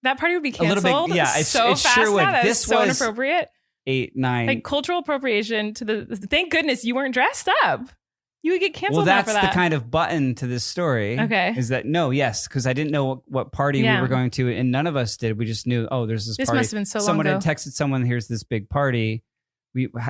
That party would be A little canceled. bit, yeah. So it fast sure would. now. That This is so was inappropriate. 8, 9. Like cultural appropriation to the. Thank goodness you weren't dressed up. You would get canceled. Well, now that's for that. the kind of button to this story. Okay. Is that yes, because I didn't know what party we were going to, and none of us did. We just knew, there's this party. This must have been so long Someone ago. had texted someone, here's this big party.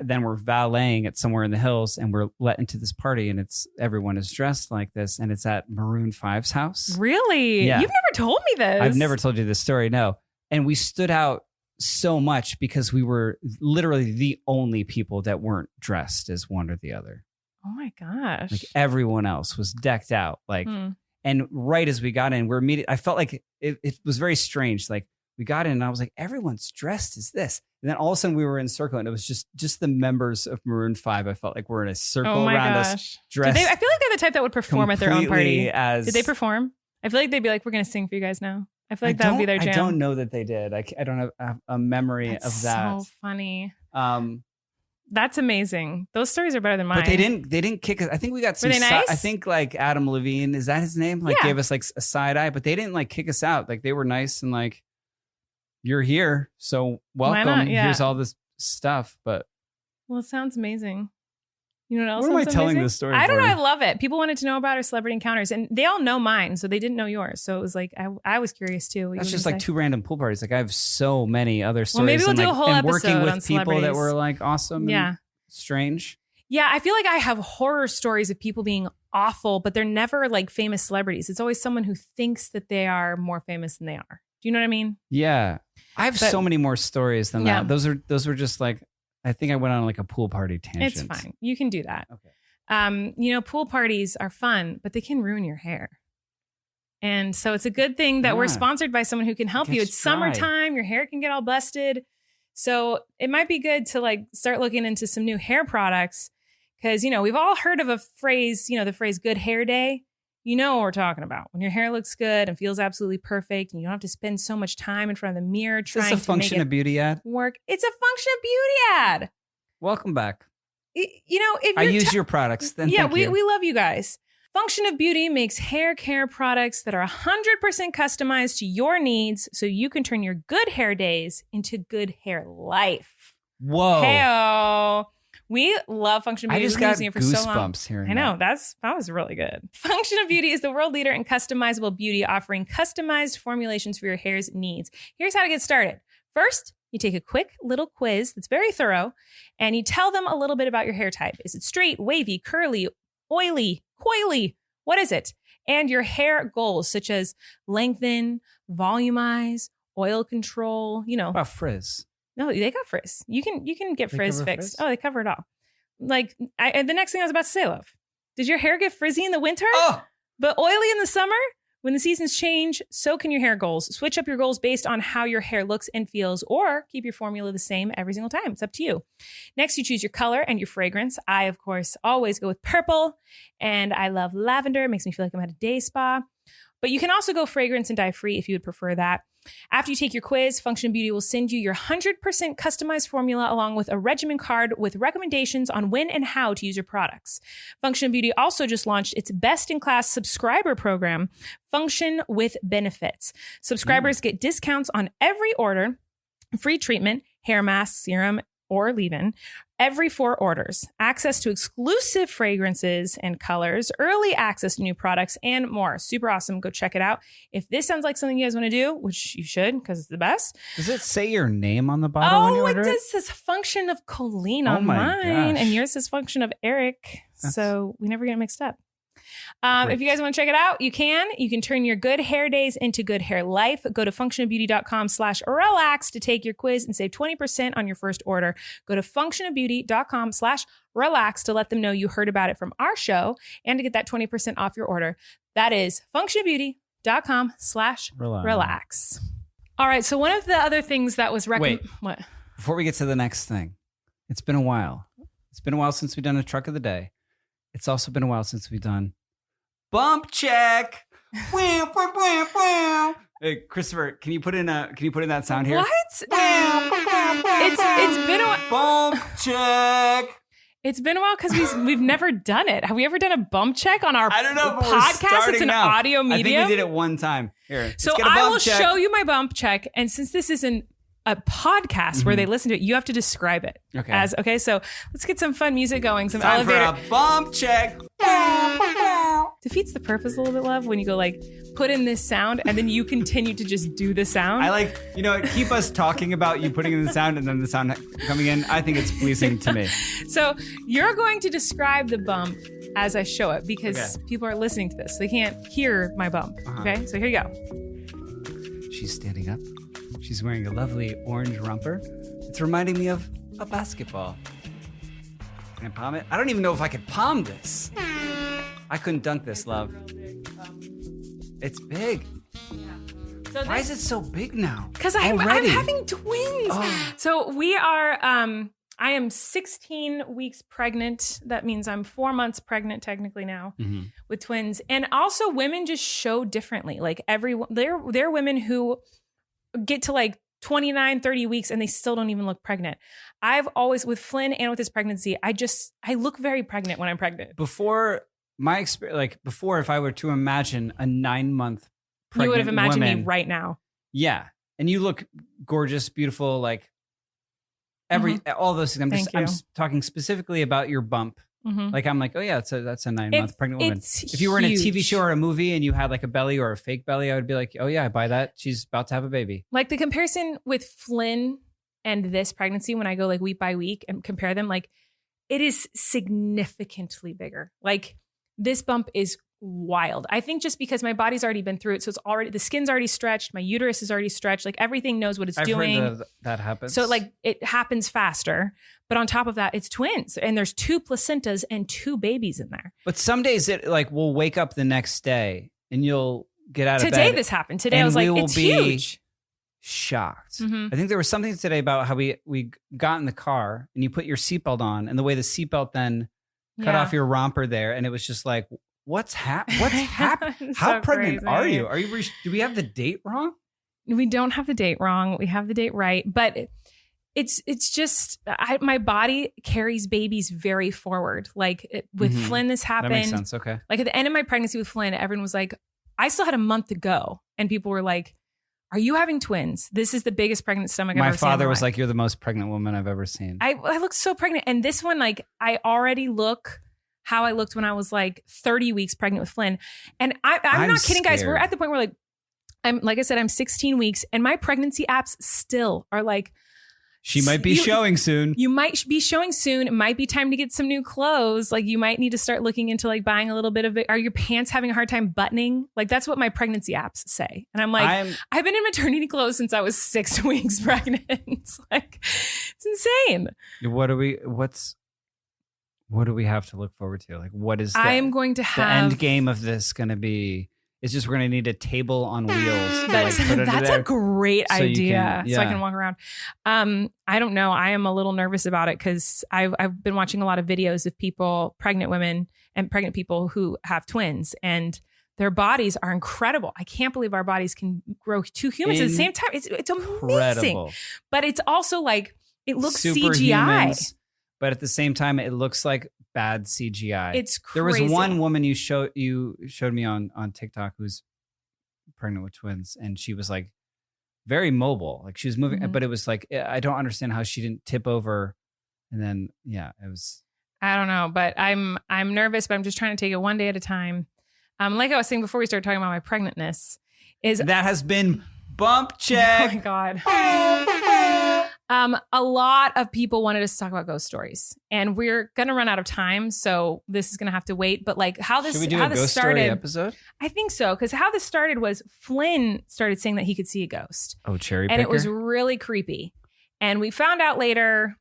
Then we're valeting at somewhere in the hills, and we're let into this party, and everyone is dressed like this, and it's at Maroon 5's house. Really? Yeah. You've never told me this. I've never told you this story, no. And we stood out so much because we were literally the only people that weren't dressed as one or the other. Oh my gosh. Like everyone else was decked out. And right as we got in, I felt like it was very strange. Like we got in and I was like, everyone's dressed as this. And then all of a sudden we were in a circle and it was just the members of Maroon 5. I felt like we're in a circle around us. Dressed I feel like they're the type that would perform at their own party. Did they perform? I feel like they'd be like, we're going to sing for you guys now. I feel like that would be their jam. I don't know that they did. I don't have a memory of that. So funny. That's amazing. Those stories are better than mine. But they didn't kick us. I think we got some. Were they nice? I think like Adam Levine, is that his name? Gave us like a side eye, but they didn't like kick us out. Like they were nice and like, you're here, so welcome. Why not? Yeah. Here's all this stuff. But it sounds amazing. You know what else? What am I sounds telling amazing? this story? I don't for? know. I love it. People wanted to know about our celebrity encounters, and they all know mine, so they didn't know yours. So it was like I was curious too. That's just like 2 random pool parties. Like I have so many other stories. Well, maybe we'll do a whole and episode working with on people that were like awesome. And strange. Yeah, I feel like I have horror stories of people being awful, but they're never like famous celebrities. It's always someone who thinks that they are more famous than they are. Do you know what I mean? Yeah. I have so many more stories than that. Those were just like, I think I went on like a pool party tangent. It's fine. You can do that. Okay. Pool parties are fun, but they can ruin your hair. And so it's a good thing that we're sponsored by someone who can help you. It's summertime. Your hair can get all busted. So it might be good to like start looking into some new hair products because, we've all heard of a phrase, the phrase good hair day. You know what we're talking about. When your hair looks good and feels absolutely perfect and you don't have to spend so much time in front of the mirror trying to make it function of beauty ad work. It's a function of beauty ad. Welcome back. If I use your products, then we love you guys. Function of Beauty makes hair care products that are 100% customized to your needs so you can turn your good hair days into good hair life. Whoa. Hey-o. We love Function of Beauty. I just got goosebumps here. I know. That was really good. Function of Beauty is the world leader in customizable beauty, offering customized formulations for your hair's needs. Here's how to get started. First, you take a quick little quiz that's very thorough, and you tell them a little bit about your hair type. Is it straight, wavy, curly, oily, coily? What is it? And your hair goals, such as lengthen, volumize, oil control, What about frizz? No, they got frizz. You can get frizz fixed. Frizz? Oh, they cover it all. Like the next thing I was about to say, love. Does your hair get frizzy in the winter? Oh, but oily in the summer? When the seasons change, so can your hair goals. Switch up your goals based on how your hair looks and feels, or keep your formula the same every single time. It's up to you. Next, you choose your color and your fragrance. I, of course, always go with purple, and I love lavender. It makes me feel like I'm at a day spa. But you can also go fragrance and dye-free if you would prefer that. After you take your quiz, Function Beauty will send you your 100% customized formula along with a regimen card with recommendations on when and how to use your products. Function Beauty also just launched its best-in-class subscriber program, Function with Benefits. Subscribers get discounts on every order, free treatment, hair mask, serum, or leave-in, every 4 orders, access to exclusive fragrances and colors, early access to new products, and more. Super awesome. Go check it out. If this sounds like something you guys want to do, which you should because it's the best. Does it say your name on the bottle when you order it? It says function of Colleen on mine, and yours says function of Erik. So we never get mixed up. If you guys want to check it out, you can. You can turn your good hair days into good hair life. Go to functionofbeauty.com/relax to take your quiz and save 20% on your first order. Go to functionofbeauty.com/relax to let them know you heard about it from our show and to get that 20% off your order. That is functionofbeauty.com/relax. All right. So one of the other things that was Wait. What? Before we get to the next thing, it's been a while. It's been a while since we've done a truck of the day. It's also been a while since we've done bump check. Hey, Christopher, can you put in that sound here? What? It's been a while. Bump check. It's been a while because we've never done it. Have we ever done a bump check on our I don't know, but podcast? It's an audio medium. I think we did it one time. Here, so I will show you my bump check. And since this isn't a podcast where they listen to it, you have to describe it. Okay. So let's get some fun music going. Some time elevator. For a bump check. Defeats the purpose a little bit, love, when you go like, put in this sound and then you continue to just do the sound. I like, keep us talking about you putting in the sound and then the sound coming in. I think it's pleasing to me. So you're going to describe the bump as I show it because people are listening to this. They can't hear my bump. Okay, so here you go. She's standing up. She's wearing a lovely orange romper. It's reminding me of a basketball. Can I palm it? I don't even know if I could palm this. I couldn't dunk this, love. It's big. So why is it so big now? Because I'm having twins. Oh. So we are, I am 16 weeks pregnant. That means I'm 4 months pregnant technically now with twins. And also women just show differently. Like there are women who get to like 29, 30 weeks and they still don't even look pregnant. I've always, with Flynn and with his pregnancy, I look very pregnant when I'm pregnant. Before my experience, if I were to imagine a 9-month pregnant you would have imagined woman, me right now. Yeah. And you look gorgeous, beautiful, like all those things. I'm talking specifically about your bump. Like I'm like, oh yeah, that's a 9-month pregnant woman. If you were in a TV show or a movie and you had like a belly or a fake belly, I would be like, oh yeah, I buy that. She's about to have a baby. Like the comparison with Flynn and this pregnancy, when I go like week by week and compare them, like it is significantly bigger. Like this bump is wild. I think just because my body's already been through it. So the skin's already stretched. My uterus is already stretched. Like everything knows what it's doing. Heard that happens. So like it happens faster. But on top of that, it's twins. And there's 2 placentas and 2 babies in there. But some days it like we'll wake up the next day and you'll get out of bed. Today this happened. Today I was like, it's huge. Shocked. I think there was something today about how we got in the car and you put your seatbelt on and the way the seatbelt then cut off your romper there. And it was just like, what's happening? How pregnant are you? Do we have the date wrong? We don't have the date wrong. We have the date right. But it's just, my body carries babies very forward. Like with Flynn, this happened. That makes sense. Okay. Like at the end of my pregnancy with Flynn, everyone was like, I still had a month to go. And people were like, are you having twins? This is the biggest pregnant stomach I've ever seen. My father was like, you're the most pregnant woman I've ever seen. I look so pregnant. And this one, like I already look how I looked when I was like 30 weeks pregnant with Flynn. And I'm not kidding, guys. We're at the point where like I said, I'm 16 weeks and my pregnancy apps still are like, she might be showing soon. You might be showing soon. It might be time to get some new clothes. Like you might need to start looking into like buying a little bit of it. Are your pants having a hard time buttoning? Like that's what my pregnancy apps say. And I'm like, I've been in maternity clothes since I was 6 weeks pregnant. It's like, it's insane. What do we have to look forward to? Like what is I am going to have the end game of this going to be? It's just we're going to need a table on wheels. That's a great idea. So I can walk around. I don't know. I am a little nervous about it because I've been watching a lot of videos of people, pregnant women and pregnant people who have twins, and their bodies are incredible. I can't believe our bodies can grow 2 humans at the same time. It's amazing. But it's also like, it looks CGI. But at the same time, it looks like bad CGI. It's crazy. There was one woman you showed me on TikTok who's pregnant with twins, and she was like very mobile. Like she was moving, but it was like, I don't understand how she didn't tip over. And then, it was. I don't know, but I'm nervous, but I'm just trying to take it one day at a time. Like I was saying before we started talking about my pregnantness, that has been bump check. Oh my God. A lot of people wanted us to talk about ghost stories, and we're going to run out of time. So this is going to have to wait. But like Should we do a ghost story episode? I think so. Cause how this started was Flynn started saying that he could see a ghost. Oh, cherry picker. And it was really creepy. And we found out later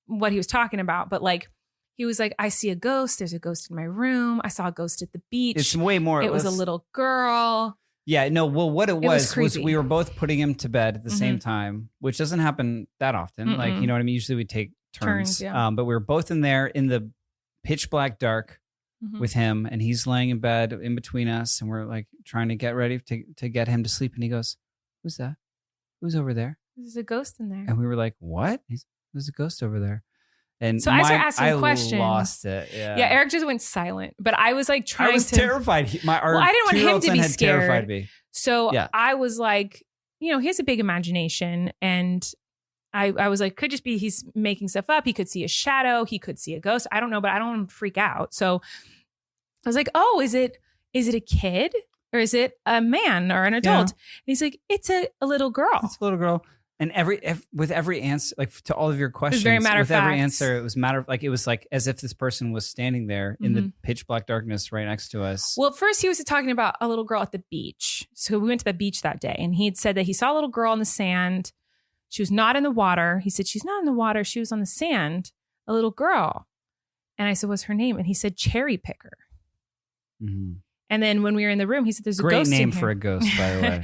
what he was talking about. But like, he was like, I see a ghost. There's a ghost in my room. I saw a ghost at the beach. It's way more. It was a little girl. Yeah, no, well, what it was we were both putting him to bed at the same time, which doesn't happen that often. Like, you know what I mean? Usually we take turns. But we were both in there in the pitch black dark with him, and he's laying in bed in between us, and we're like trying to get ready to get him to sleep. And he goes, who's that? Who's over there? There's a ghost in there. And we were like, what? There's a ghost over there. And so I started asking questions. I lost it. Yeah. Erik just went silent. But I was like trying to. I was terrified. I didn't want him to be scared. Terrified me. So I was like, he has a big imagination. And I was like, could just be he's making stuff up. He could see a shadow. He could see a ghost. I don't know, but I don't want him to freak out. So I was like, oh, is it a kid? Or is it a man or an adult? And he's like, it's a little girl. It's a little girl. And with every answer, like to all of your questions, very matter of fact. Every answer, it was it was like as if this person was standing there in the pitch black darkness right next to us. Well, first he was talking about a little girl at the beach. So we went to the beach that day, and he had said that he saw a little girl in the sand. She was not in the water. He said, she's not in the water. She was on the sand, a little girl. And I said, what's her name? And he said, Cherry Picker. Mm-hmm. And then when we were in the room, he said, there's a great ghost in here. Great name for a ghost, by the way.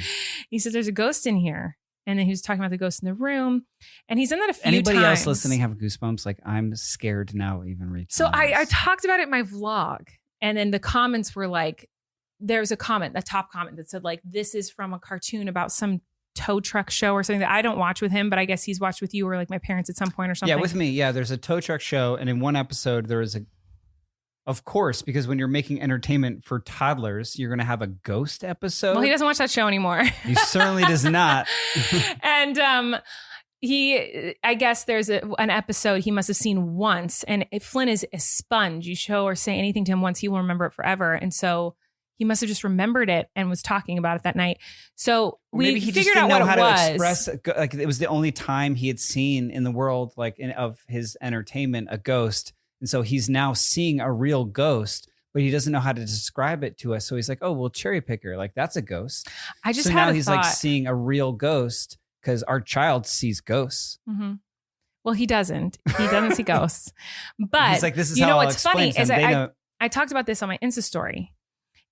He said, there's a ghost in here. And then he was talking about the ghost in the room. And he's done that a few Anybody times. else listening have goosebumps? Like, I'm scared now even read. So I talked about it in my vlog. And then the comments were like, there was a top comment that said like, this is from a cartoon about some tow truck show or something that I don't watch with him, but I guess he's watched with you or like my parents at some point or something. Yeah, with me. Yeah, there's a tow truck show. And in one episode, there is of course, because when you're making entertainment for toddlers, you're going to have a ghost episode. Well, he doesn't watch that show anymore. He certainly does not. And I guess there's an episode he must have seen once. And Flynn is a sponge. You show or say anything to him once, he will remember it forever. And so he must have just remembered it and was talking about it that night. So we figured out what it was. Like it was the only time he had seen in the world, like of his entertainment, a ghost. And so he's now seeing a real ghost, but he doesn't know how to describe it to us. So he's like, oh, well, Cherry Picker, like that's a ghost. I just so had now a he's thought. like seeing a real ghost because our child sees ghosts. Mm-hmm. Well, he doesn't. He doesn't see ghosts. But he's like, this is you how know I'll what's funny explain is them. I talked about this on my Insta story.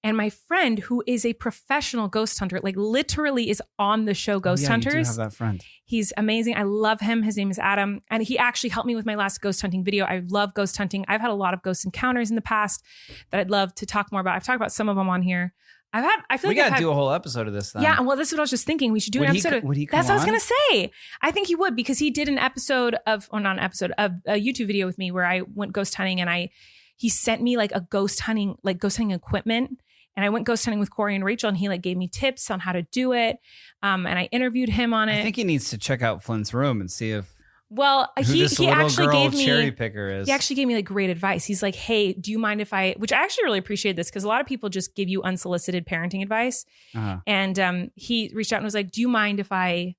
And my friend, who is a professional ghost hunter, like literally is on the show Ghost Hunters. You do have that friend. He's amazing. I love him. His name is Adam. And he actually helped me with my last ghost hunting video. I love ghost hunting. I've had a lot of ghost encounters in the past that I'd love to talk more about. I've talked about some of them on here. I feel like we got to do a whole episode of this then. Yeah, well, this is what I was just thinking. We should do an episode. Would he come That's what I was on? going to say. I think he would, because he did not an episode of a YouTube video with me where I went ghost hunting, and he sent me like ghost hunting equipment. And I went ghost hunting with Corey and Rachel, and he like gave me tips on how to do it. And I interviewed him on it. I think he needs to check out Flynn's room and see if he actually gave me Cherry Picker is. He actually gave me like great advice. He's like, hey, do you mind if which I actually really appreciate this, because a lot of people just give you unsolicited parenting advice. Uh-huh. And he reached out and was like, do you mind if I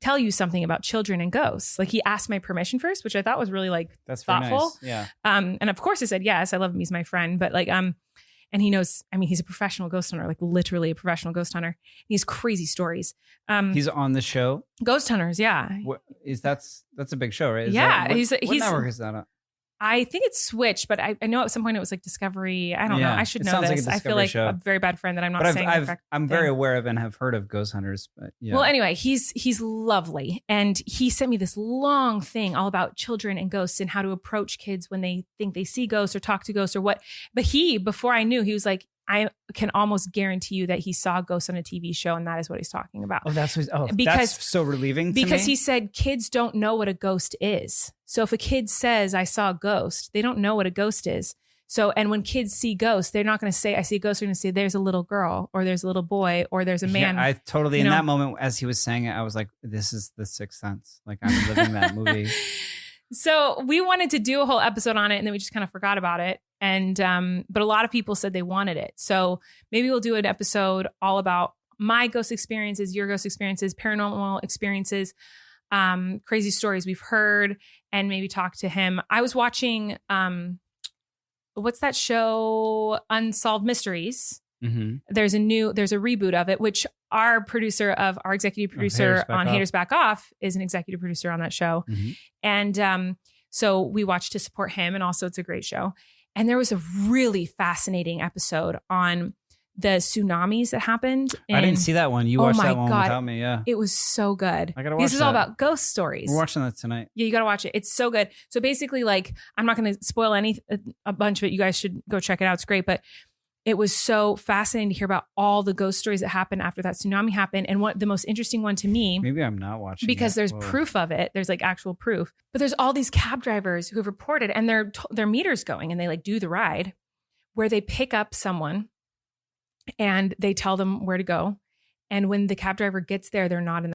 tell you something about children and ghosts? Like, he asked my permission first, which I thought was really like that's thoughtful. Very nice. Yeah. And of course I said yes. I love him. He's my friend. But like and he knows, I mean, he's a professional ghost hunter, like literally a professional ghost hunter. He has crazy stories. He's on the show. Ghost Hunters, yeah. That's a big show, right? Yeah. What network is that on? I think it's Switch, but I know at some point it was like Discovery. I don't know. I should know this. Like I feel like show. a very bad friend that I'm not saying. I'm very aware of and have heard of Ghost Hunters. But yeah. Well, anyway, he's lovely. And he sent me this long thing all about children and ghosts and how to approach kids when they think they see ghosts or talk to ghosts or what. But before I knew, he was like, I can almost guarantee you that he saw ghosts on a TV show, and that is what he's talking about. That's so relieving to me. Because he said kids don't know what a ghost is. So if a kid says, I saw a ghost, they don't know what a ghost is. So, and when kids see ghosts, they're not going to say, I see a ghost. They're going to say, there's a little girl, or there's a little boy, or there's a man. Yeah, I totally, in that moment, as he was saying it, I was like, this is The Sixth Sense. Like, I'm living that movie. So we wanted to do a whole episode on it, and then we just kind of forgot about it. And, but a lot of people said they wanted it. So maybe we'll do an episode all about my ghost experiences, your ghost experiences, paranormal experiences, crazy stories we've heard, and maybe talk to him. I was watching, what's that show? Unsolved Mysteries. Mm-hmm. There's a reboot of it, which our executive producer on Haters Back Off is an executive producer on that show. Mm-hmm. And, so we watched to support him, and also it's a great show. And there was a really fascinating episode on the tsunamis that happened. I didn't see that one. You watched that one without me. Yeah. It was so good. I gotta watch that. This is all about ghost stories. We're watching that tonight. Yeah, you got to watch it. It's so good. So basically, like, I'm not going to spoil a bunch of it. You guys should go check it out. It's great. But it was so fascinating to hear about all the ghost stories that happened after that tsunami happened. And what the most interesting one to me, maybe I'm not watching because it. there's proof of it. There's like actual proof, but there's all these cab drivers who have reported, and their meters going, and they like do the ride where they pick up someone and they tell them where to go. And when the cab driver gets there, they're not in